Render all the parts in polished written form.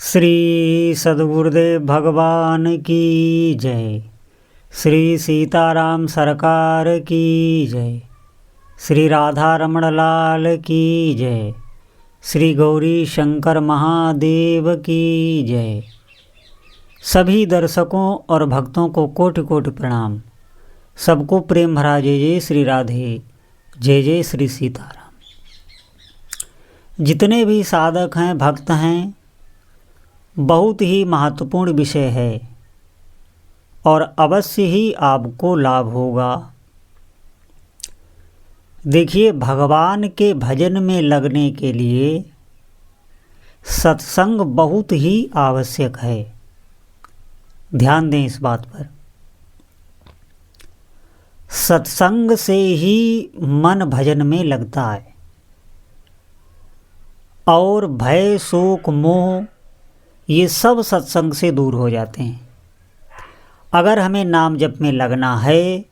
श्री सद्गुरुदेव भगवान की जय। श्री सीताराम सरकार की जय। श्री राधा रमण लाल की जय। श्री गौरी शंकर महादेव की जय। सभी दर्शकों और भक्तों को कोटि कोटि प्रणाम। सबको प्रेम भरा जय जय श्री राधे, जय जय श्री सीताराम। जितने भी साधक हैं, भक्त हैं, बहुत ही महत्वपूर्ण विषय है और अवश्य ही आपको लाभ होगा। देखिए, भगवान के भजन में लगने के लिए सत्संग बहुत ही आवश्यक है। ध्यान दें इस बात पर। सत्संग से ही मन भजन में लगता है और भय, शोक, मोह ये सब सत्संग से दूर हो जाते हैं। अगर हमें नाम जप में लगना है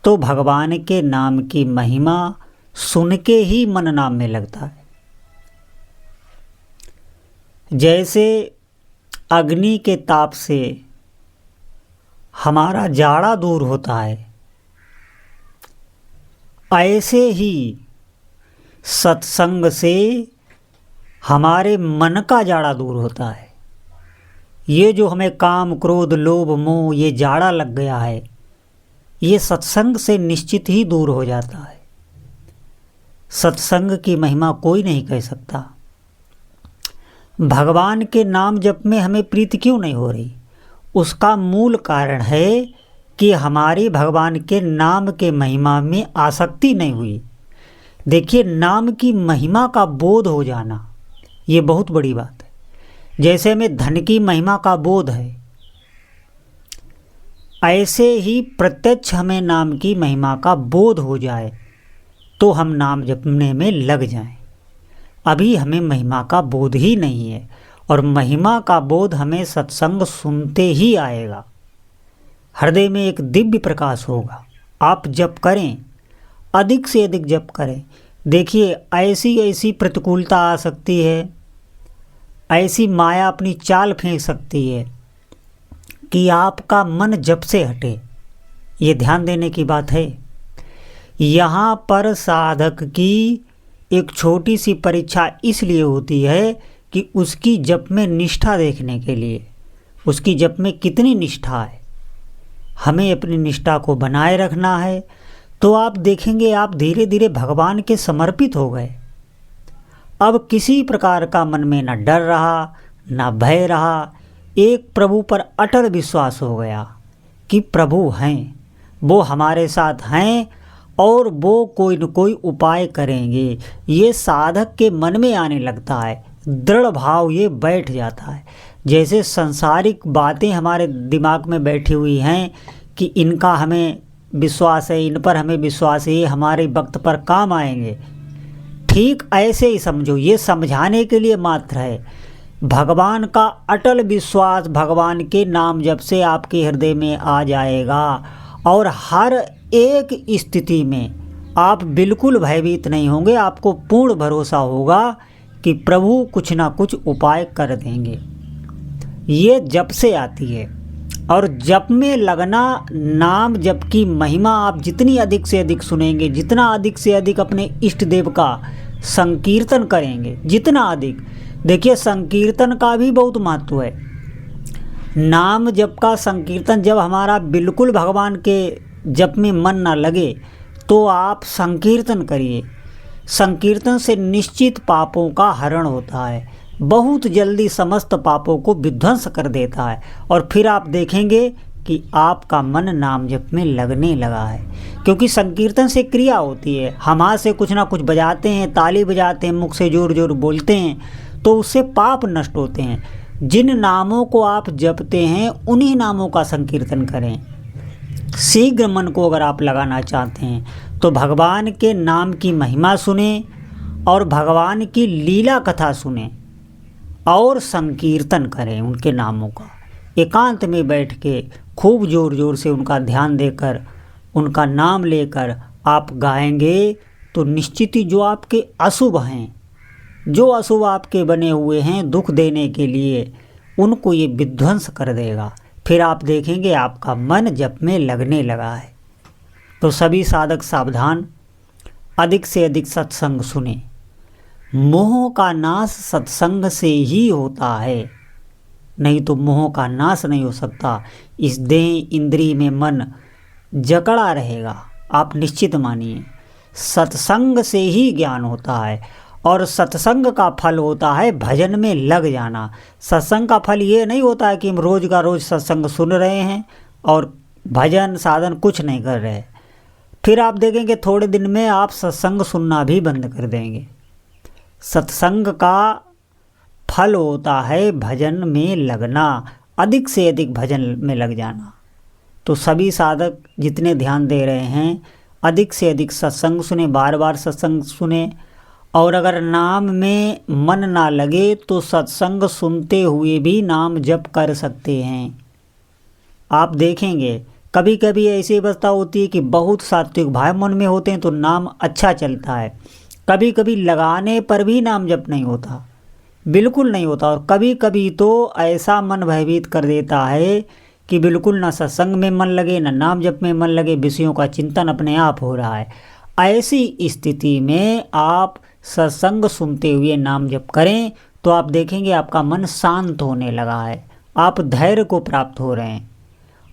तो भगवान के नाम की महिमा सुन के ही मन नाम में लगता है। जैसे अग्नि के ताप से हमारा जाड़ा दूर होता है, ऐसे ही सत्संग से हमारे मन का जाड़ा दूर होता है। ये जो हमें काम, क्रोध, लोभ, मोह ये जाड़ा लग गया है, ये सत्संग से निश्चित ही दूर हो जाता है। सत्संग की महिमा कोई नहीं कह सकता। भगवान के नाम जप में हमें प्रीति क्यों नहीं हो रही? उसका मूल कारण है कि हमारी भगवान के नाम के महिमा में आसक्ति नहीं हुई। देखिए, नाम की महिमा का बोध हो जाना ये बहुत बड़ी बात है। जैसे हमें धन की महिमा का बोध है, ऐसे ही प्रत्यक्ष हमें नाम की महिमा का बोध हो जाए तो हम नाम जपने में लग जाएं। अभी हमें महिमा का बोध ही नहीं है और महिमा का बोध हमें सत्संग सुनते ही आएगा। हृदय में एक दिव्य प्रकाश होगा। आप जप करें, अधिक से अधिक जप करें। देखिए, ऐसी ऐसी प्रतिकूलता आ सकती है, ऐसी माया अपनी चाल फेंक सकती है कि आपका मन जप से हटे। ये ध्यान देने की बात है। यहाँ पर साधक की एक छोटी सी परीक्षा इसलिए होती है कि उसकी जप में निष्ठा देखने के लिए, उसकी जप में कितनी निष्ठा है। हमें अपनी निष्ठा को बनाए रखना है। तो आप देखेंगे, आप धीरे धीरे भगवान के समर्पित हो गए। अब किसी प्रकार का मन में न डर रहा, न भय रहा। एक प्रभु पर अटल विश्वास हो गया कि प्रभु हैं, वो हमारे साथ हैं और वो कोई न कोई उपाय करेंगे। ये साधक के मन में आने लगता है, दृढ़ भाव ये बैठ जाता है। जैसे सांसारिक बातें हमारे दिमाग में बैठी हुई हैं कि इनका हमें विश्वास है, इन पर हमें विश्वास है, ये हमारे वक्त पर काम आएंगे। ठीक ऐसे ही समझो, ये समझाने के लिए मात्र है। भगवान का अटल विश्वास भगवान के नाम जप से आपके हृदय में आ जाएगा और हर एक स्थिति में आप बिल्कुल भयभीत नहीं होंगे। आपको पूर्ण भरोसा होगा कि प्रभु कुछ ना कुछ उपाय कर देंगे। ये जप से आती है और जप में लगना, नाम जप की महिमा आप जितनी अधिक से अधिक सुनेंगे, जितना अधिक से अधिक अपने इष्ट देव का संकीर्तन करेंगे, जितना अधिक। देखिए, संकीर्तन का भी बहुत महत्व है। नाम जप का संकीर्तन, जब हमारा बिल्कुल भगवान के जप में मन ना लगे तो आप संकीर्तन करिए। संकीर्तन से निश्चित पापों का हरण होता है, बहुत जल्दी समस्त पापों को विध्वंस कर देता है और फिर आप देखेंगे कि आपका मन नाम जप में लगने लगा है। क्योंकि संकीर्तन से क्रिया होती है। हम हाथ से कुछ ना कुछ बजाते हैं, ताली बजाते हैं, मुख से जोर जोर बोलते हैं, तो उससे पाप नष्ट होते हैं। जिन नामों को आप जपते हैं उन्हीं नामों का संकीर्तन करें। शीघ्र मन को अगर आप लगाना चाहते हैं तो भगवान के नाम की महिमा सुने और भगवान की लीला कथा सुने और संकीर्तन करें उनके नामों का। एकांत में बैठ के खूब जोर जोर से उनका ध्यान देकर, उनका नाम लेकर आप गाएंगे तो निश्चित ही जो आपके अशुभ हैं जो अशुभ आपके बने हुए हैं दुख देने के लिए, उनको ये विध्वंस कर देगा। फिर आप देखेंगे आपका मन जप में लगने लगा है। तो सभी साधक सावधान, अधिक से अधिक सत्संग सुने। मोह का नाश सत्संग से ही होता है, नहीं तो मोह का नाश नहीं हो सकता। इस देह इंद्रिय में मन जकड़ा रहेगा, आप निश्चित मानिए। सत्संग से ही ज्ञान होता है, और सत्संग का फल होता है भजन में लग जाना। सत्संग का फल ये नहीं होता है कि हम रोज़ का रोज़ सत्संग सुन रहे हैं और भजन साधन कुछ नहीं कर रहे। फिर आप देखेंगे थोड़े दिन में आप सत्संग सुनना भी बंद कर देंगे। सत्संग का फल होता है भजन में लगना, अधिक से अधिक भजन में लग जाना। तो सभी साधक जितने ध्यान दे रहे हैं, अधिक से अधिक सत्संग सुने, बार बार सत्संग सुने। और अगर नाम में मन ना लगे तो सत्संग सुनते हुए भी नाम जप कर सकते हैं। आप देखेंगे कभी कभी ऐसी अवस्था होती है कि बहुत सात्विक भाव मन में होते हैं तो नाम अच्छा चलता है, कभी कभी लगाने पर भी नाम जप नहीं होता, बिल्कुल नहीं होता। और कभी कभी तो ऐसा मन भयभीत कर देता है कि बिल्कुल ना सत्संग में मन लगे, ना नाम जप में मन लगे, विषयों का चिंतन अपने आप हो रहा है। ऐसी स्थिति में आप सत्संग सुनते हुए नाम जप करें तो आप देखेंगे आपका मन शांत होने लगा है, आप धैर्य को प्राप्त हो रहे हैं।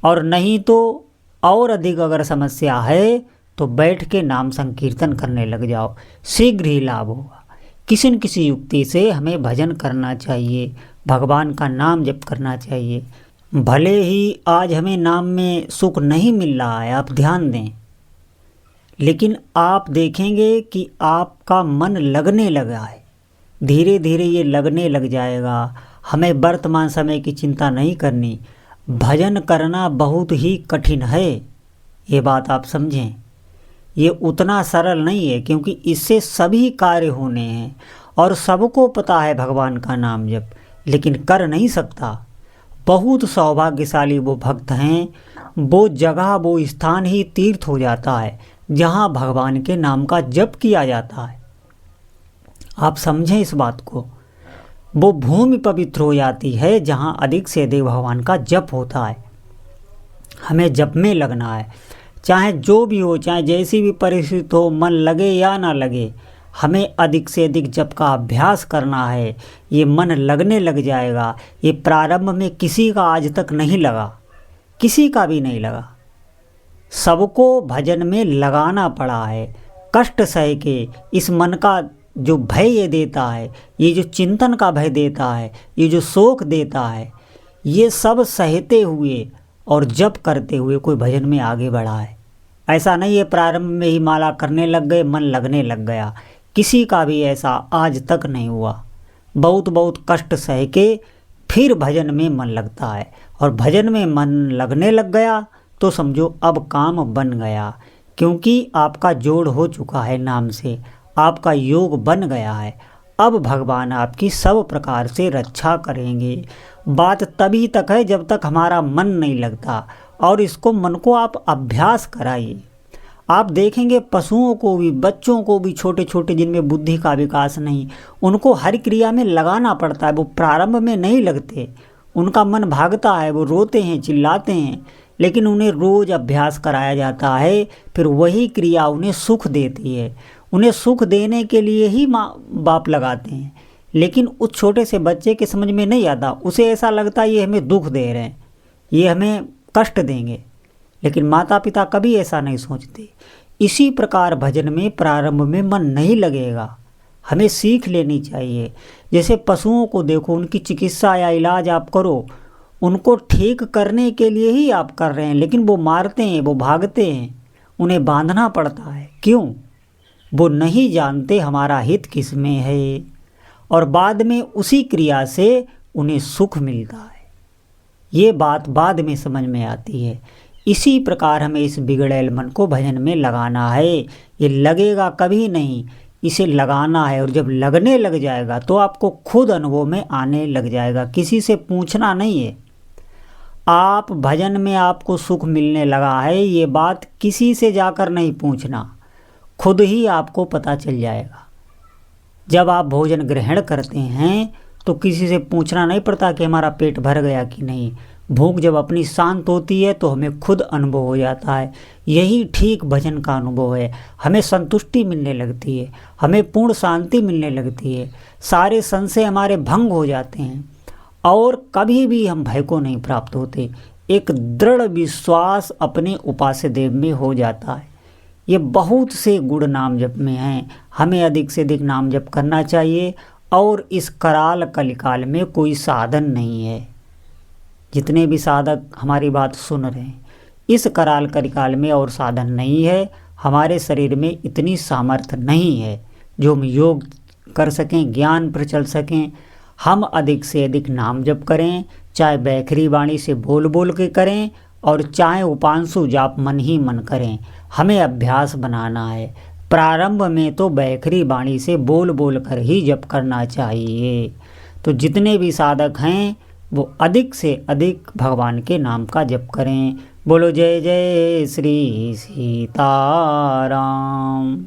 और नहीं तो और अधिक अगर समस्या है तो बैठ के नाम संकीर्तन करने लग जाओ, शीघ्र ही लाभ होगा। किसी न किसी युक्ति से हमें भजन करना चाहिए, भगवान का नाम जप करना चाहिए। भले ही आज हमें नाम में सुख नहीं मिल रहा है, आप ध्यान दें, लेकिन आप देखेंगे कि आपका मन लगने लगा है, धीरे धीरे ये लगने लग जाएगा। हमें वर्तमान समय की चिंता नहीं करनी, भजन करना बहुत ही कठिन है, ये बात आप समझें। ये उतना सरल नहीं है, क्योंकि इससे सभी कार्य होने हैं और सबको पता है भगवान का नाम जप, लेकिन कर नहीं सकता। बहुत सौभाग्यशाली वो भक्त हैं, वो जगह वो स्थान ही तीर्थ हो जाता है जहाँ भगवान के नाम का जप किया जाता है। आप समझें इस बात को, वो भूमि पवित्र हो जाती है जहाँ अधिक से अधिक भगवान का जप होता है। हमें जप में लगना है, चाहे जो भी हो, चाहे जैसी भी परिस्थिति हो, मन लगे या ना लगे, हमें अधिक से अधिक जप का अभ्यास करना है। ये मन लगने लग जाएगा। ये प्रारंभ में किसी का आज तक नहीं लगा, किसी का भी नहीं लगा, सबको भजन में लगाना पड़ा है, कष्ट सह के। इस मन का जो भय ये देता है, ये जो चिंतन का भय देता है, ये जो शोक देता है, ये सब सहते हुए और जप करते हुए कोई भजन में आगे बढ़ा है। ऐसा नहीं है प्रारंभ में ही माला करने लग गए, मन लगने लग गया, किसी का भी ऐसा आज तक नहीं हुआ। बहुत बहुत कष्ट सह के फिर भजन में मन लगता है, और भजन में मन लगने लग गया तो समझो अब काम बन गया, क्योंकि आपका जोड़ हो चुका है नाम से, आपका योग बन गया है। अब भगवान आपकी सब प्रकार से रक्षा करेंगे। बात तभी तक है जब तक हमारा मन नहीं लगता, और इसको मन को आप अभ्यास कराइए। आप देखेंगे पशुओं को भी, बच्चों को भी, छोटे छोटे जिनमें बुद्धि का विकास नहीं, उनको हर क्रिया में लगाना पड़ता है। वो प्रारंभ में नहीं लगते, उनका मन भागता है, वो रोते हैं, चिल्लाते हैं, लेकिन उन्हें रोज़ अभ्यास कराया जाता है, फिर वही क्रिया उन्हें सुख देती है। उन्हें सुख देने के लिए ही माँ बाप लगाते हैं, लेकिन उस छोटे से बच्चे के समझ में नहीं आता, उसे ऐसा लगता है ये हमें दुख दे रहे हैं, ये हमें कष्ट देंगे, लेकिन माता पिता कभी ऐसा नहीं सोचते। इसी प्रकार भजन में प्रारंभ में मन नहीं लगेगा, हमें सीख लेनी चाहिए। जैसे पशुओं को देखो, उनकी चिकित्सा या इलाज आप करो, उनको ठीक करने के लिए ही आप कर रहे हैं, लेकिन वो मारते हैं, वो भागते हैं, उन्हें बांधना पड़ता है। क्यों? वो नहीं जानते हमारा हित किस में है, और बाद में उसी क्रिया से उन्हें सुख मिलता है। ये बात बाद में समझ में आती है। इसी प्रकार हमें इस बिगड़ैल मन को भजन में लगाना है। ये लगेगा कभी नहीं, इसे लगाना है, और जब लगने लग जाएगा तो आपको खुद अनुभव में आने लग जाएगा, किसी से पूछना नहीं है। आप भजन में आपको सुख मिलने लगा है, ये बात किसी से जाकर नहीं पूछना, खुद ही आपको पता चल जाएगा। जब आप भोजन ग्रहण करते हैं तो किसी से पूछना नहीं पड़ता कि हमारा पेट भर गया कि नहीं। भूख जब अपनी शांत होती है तो हमें खुद अनुभव हो जाता है। यही ठीक भजन का अनुभव है। हमें संतुष्टि मिलने लगती है, हमें पूर्ण शांति मिलने लगती है, सारे संशय हमारे भंग हो जाते हैं और कभी भी हम भय को नहीं प्राप्त होते। एक दृढ़ विश्वास अपने उपास्य देव में हो जाता है। ये बहुत से गुण नाम जप में हैं। हमें अधिक से अधिक नाम जप करना चाहिए और इस कराल कलिकाल में कोई साधन नहीं है। जितने भी साधक हमारी बात सुन रहे हैं, इस कराल कलिकाल में और साधन नहीं है। हमारे शरीर में इतनी सामर्थ्य नहीं है जो हम योग कर सकें, ज्ञान पर चल सकें। हम अधिक से अधिक नाम जप करें, चाहे बैखरी वाणी से बोल बोल के करें और चाहे उपांशु जाप मन ही मन करें। हमें अभ्यास बनाना है। प्रारंभ में तो बैखरी वाणी से बोल बोल कर ही जप करना चाहिए। तो जितने भी साधक हैं वो अधिक से अधिक भगवान के नाम का जप करें। बोलो जय जय श्री सीताराम।